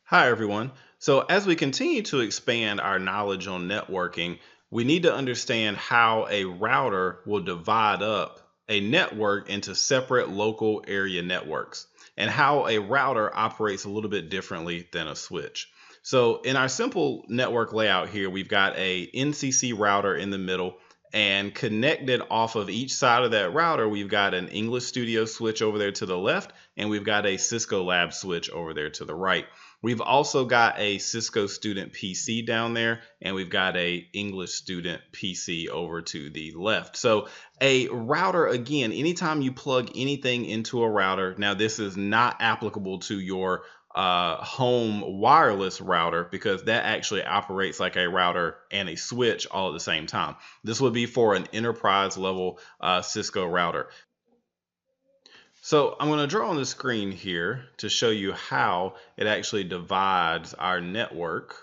Hi, everyone. So, as we continue to expand our knowledge on networking, we need to understand how a router will divide up a network into separate local area networks and how a router operates a little bit differently than a switch. So, in our simple network layout here, we've got a NCC router in the middle. And connected off of each side of that router, we've got an English Studio switch over there to the left, and we've got a Cisco Lab switch over there to the right. We've also got a Cisco student PC down there, and we've got a English student PC over to the left. So a router, again, anytime you plug anything into a router, now this is not applicable to your home wireless router because that actually operates like a router and a switch all at the same time. This would be for an enterprise level Cisco router. So I'm going to draw on the screen here to show you how it actually divides our network.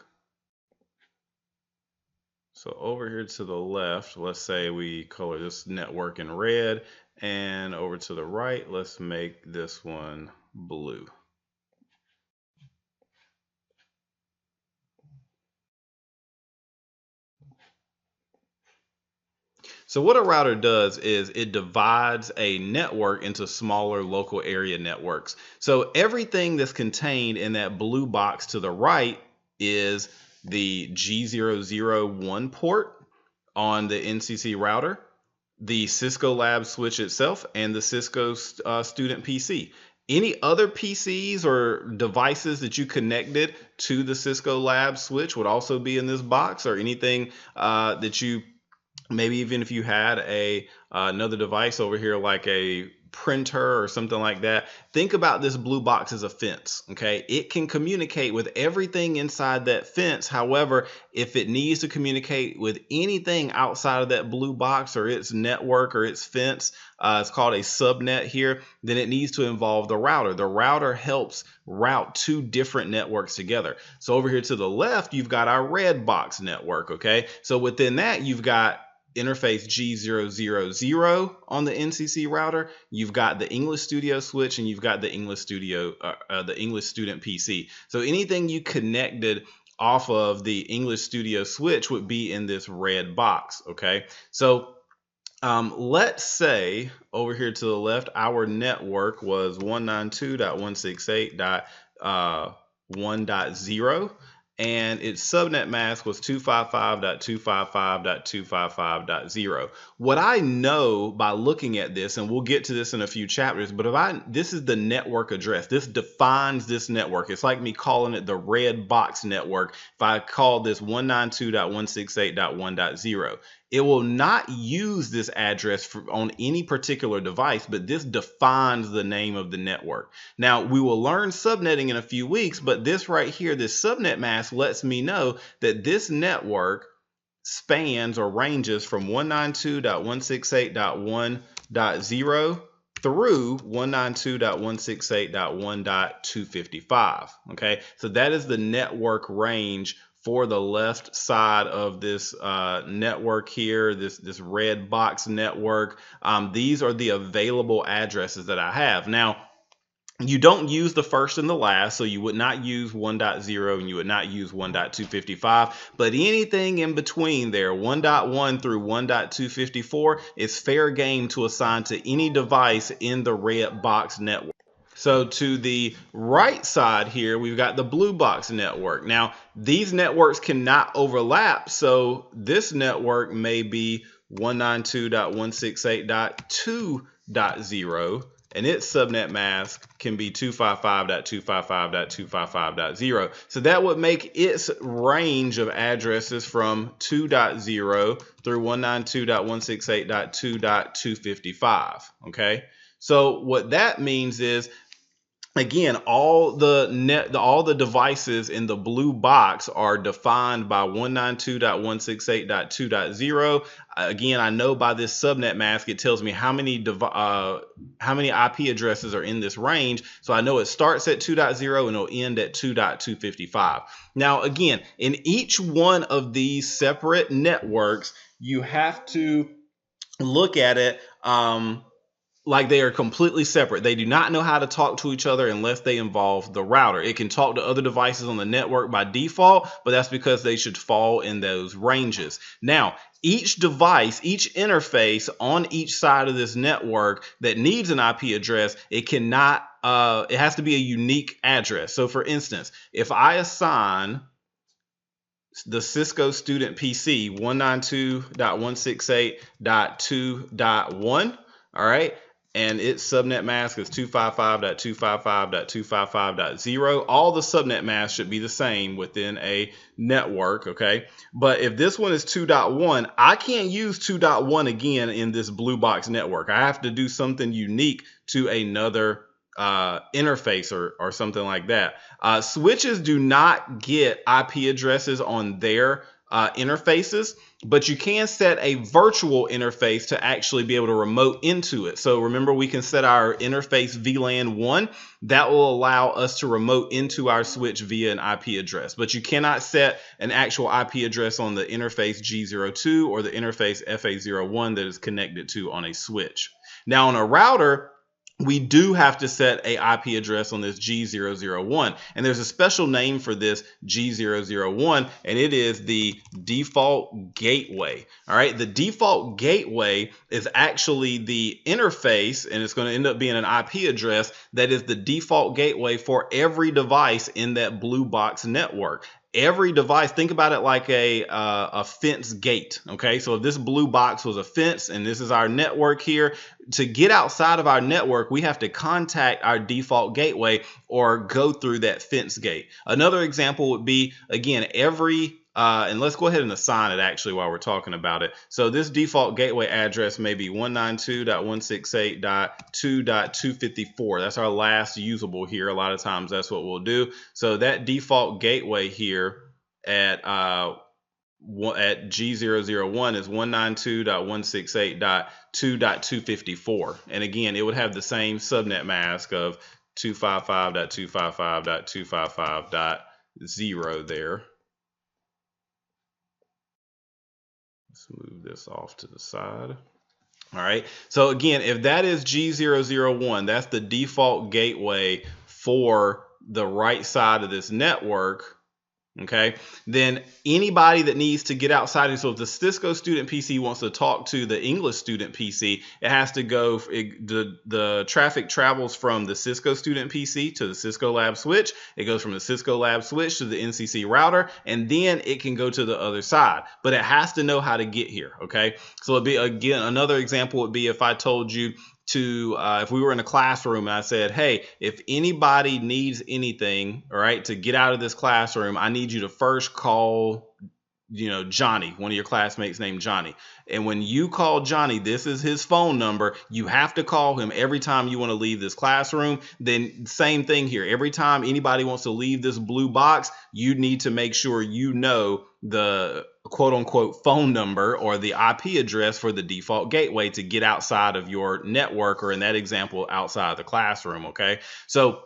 So over here to the left, let's say we color this network in red, and over to the right, let's make this one blue. So what a router does is it divides a network into smaller local area networks. So everything that's contained in that blue box to the right is the G001 port on the NCC router, the Cisco Lab switch itself, and the Cisco student PC. Any other PCs or devices that you connected to the Cisco Lab switch would also be in this box, or anything that you maybe even if you had a another device over here like a printer or something like that. Think about this blue box as a fence. Okay, it can communicate with everything inside that fence. However, if it needs to communicate with anything outside of that blue box or its network or its fence, it's called a subnet here, then it needs to involve the router. The router helps route two different networks together. So over here to the left, you've got our red box network. Okay, so within that, you've got interface G000 on the NCC router. You've got the English Studio switch, and you've got the English Studio, the English Student PC. So anything you connected off of the English Studio switch would be in this red box. Okay, so let's say over here to the left, our network was 192.168.1.0, and its subnet mask was 255.255.255.0. What I know by looking at this, and we'll get to this in a few chapters, but this is the network address. This defines this network. It's like me calling it the red box network. If I call this 192.168.1.0, it will not use this address on any particular device, but this defines the name of the network. Now, we will learn subnetting in a few weeks, but this right here, this subnet mask lets me know that this network spans or ranges from 192.168.1.0 through 192.168.1.255. Okay, so that is the network range for the left side of this network here, this red box network. These are the available addresses that I have. Now, you don't use the first and the last, so you would not use 1.0 and you would not use 1.255, but anything in between there, 1.1 through 1.254, is fair game to assign to any device in the red box network. So to the right side here, we've got the blue box network. Now, these networks cannot overlap, so this network may be 192.168.2.0, and its subnet mask can be 255.255.255.0. So that would make its range of addresses from 2.0 through 192.168.2.255. Okay, so what that means is, again, all the devices in the blue box are defined by 192.168.2.0. Again, I know by this subnet mask, it tells me how many IP addresses are in this range. So I know it starts at 2.0 and it'll end at 2.255. Now, again, in each one of these separate networks, you have to look at it like they are completely separate. They do not know how to talk to each other unless they involve the router. It can talk to other devices on the network by default, but that's because they should fall in those ranges. Now, each device, each interface on each side of this network that needs an IP address, it cannot, it has to be a unique address. So for instance, if I assign the Cisco student PC 192.168.2.1, all right, and its subnet mask is 255.255.255.0. All the subnet masks should be the same within a network, okay? But if this one is 2.1, I can't use 2.1 again in this blue box network. I have to do something unique to another interface or something like that. Switches do not get IP addresses on their interfaces, but you can set a virtual interface to actually be able to remote into it. So remember, we can set our interface VLAN 1. That will allow us to remote into our switch via an IP address, but you cannot set an actual IP address on the interface G02 or the interface FA01 that is connected to on a switch. Now on a router, we do have to set a IP address on this G001, and there's a special name for this G001, and it is the default gateway. All right, the default gateway is actually the interface, and it's going to end up being an IP address that is the default gateway for every device in that blue box network. Every device, think about it like a fence gate, okay? So if this blue box was a fence and this is our network here, to get outside of our network, we have to contact our default gateway or go through that fence gate. Another example would be, again, and let's go ahead and assign it actually while we're talking about it. So this default gateway address may be 192.168.2.254. That's our last usable here. A lot of times that's what we'll do. So that default gateway here at G001 is 192.168.2.254. And again, it would have the same subnet mask of 255.255.255.0 there. Let's move this off to the side. All right. So again, if that is G001, that's the default gateway for the right side of this network. Okay, then anybody that needs to get outside, so if the Cisco student PC wants to talk to the English student PC, it has to go, the traffic travels from the Cisco student PC to the Cisco Lab switch. It goes from the Cisco Lab switch to the NCC router, and then it can go to the other side, but it has to know how to get here. Okay, so it'd be, again, another example would be if I told you to, if we were in a classroom and I said, hey, if anybody needs anything, all right, to get out of this classroom, I need you to first call, Johnny, one of your classmates named Johnny. And when you call Johnny, this is his phone number. You have to call him every time you want to leave this classroom. Then same thing here. Every time anybody wants to leave this blue box, you need to make sure you know the quote unquote phone number or the IP address for the default gateway to get outside of your network, or in that example, outside of the classroom. Okay. So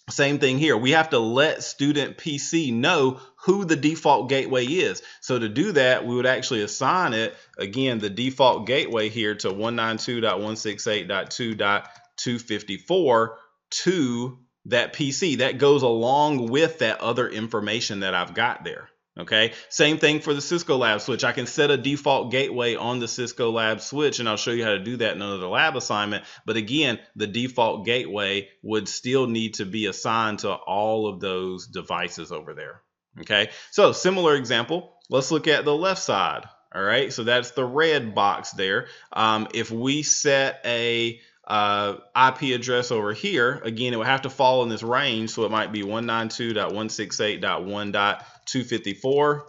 same thing here. We have to let student PC know who the default gateway is. So to do that, we would actually assign it, again, the default gateway here to 192.168.2.254 to that PC. That goes along with that other information that I've got there. Okay, same thing for the Cisco Lab switch. I can set a default gateway on the Cisco Lab switch, and I'll show you how to do that in another lab assignment. But again, the default gateway would still need to be assigned to all of those devices over there. Okay, so similar example, let's look at the left side. All right, so that's the red box there. If we set a IP address over here, again, it would have to fall in this range, so it might be 192.168.1.254.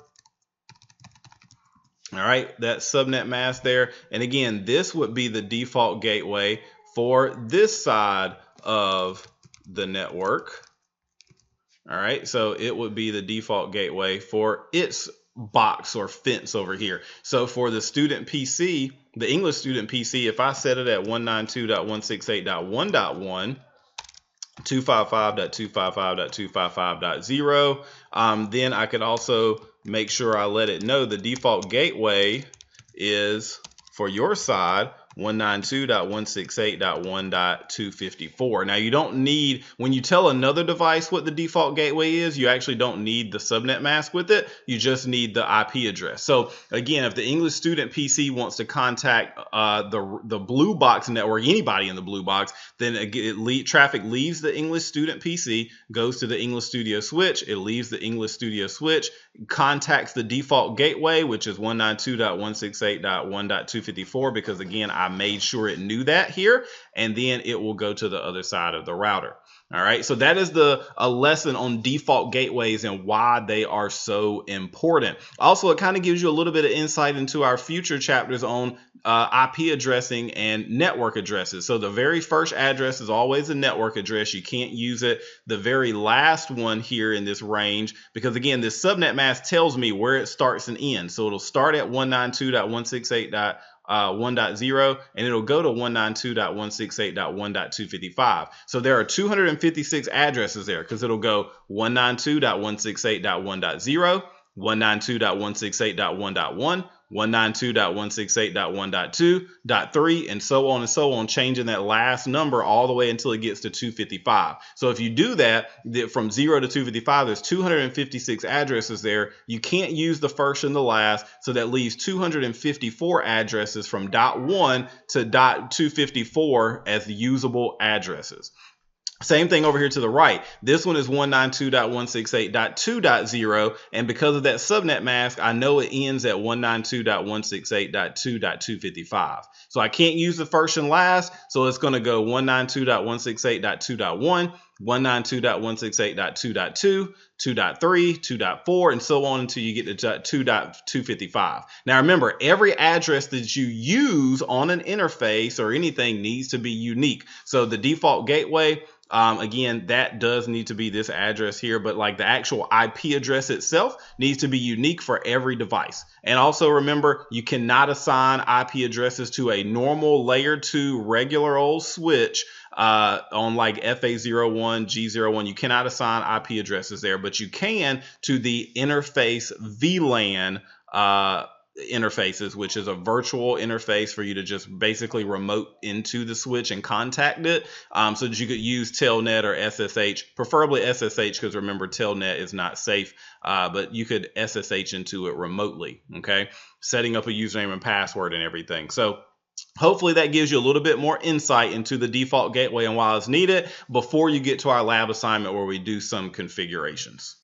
All right, that subnet mask there. And again, this would be the default gateway for this side of the network. All right, so it would be the default gateway for its box or fence over here. So for the student PC, the English student PC, if I set it at 192.168.1.1, 255.255.255.0, then I could also make sure I let it know the default gateway is, for your side, 192.168.1.254. Now, you don't need, when you tell another device what the default gateway is, you actually don't need the subnet mask with it. You just need the IP address. So again, if the English student PC wants to contact the blue box network, anybody in the blue box, then traffic leaves the English student PC, goes to the English Studio switch. It leaves the English Studio switch, contacts the default gateway, which is 192.168.1.254, because again, I made sure it knew that here, and then it will go to the other side of the router. All right, so that is a lesson on default gateways and why they are so important. Also, it kind of gives you a little bit of insight into our future chapters on IP addressing and network addresses. So the very first address is always a network address. You can't use it. The very last one here in this range, because again, this subnet mask tells me where it starts and ends. So it'll start at 192.168.1.0 and it'll go to 192.168.1.255. So there are 256 addresses there, because it'll go 192.168.1.0, 192.168.1.1, 192.168.1.2.3, and so on, changing that last number all the way until it gets to 255. So if you do that, from 0 to 255, there's 256 addresses there. You can't use the first and the last, so that leaves 254 addresses from .1 to .254 as usable addresses. Same thing over here to the right. This one is 192.168.2.0, and because of that subnet mask, I know it ends at 192.168.2.255. So I can't use the first and last, so it's going to go 192.168.2.1, 192.168.2.2, 2.3, 2.4, and so on until you get to 2.255. Now remember, every address that you use on an interface or anything needs to be unique. So the default gateway, again, that does need to be this address here, but like the actual IP address itself needs to be unique for every device. And also remember, you cannot assign IP addresses to a normal layer 2 regular old switch on like FA01, G01. You cannot assign IP addresses there, but you can to the interface VLAN interfaces, which is a virtual interface for you to just basically remote into the switch and contact it, so that you could use Telnet or SSH, preferably SSH, because remember, Telnet is not safe, but you could SSH into it remotely, okay, setting up a username and password and everything. So hopefully that gives you a little bit more insight into the default gateway and why it's needed before you get to our lab assignment where we do some configurations.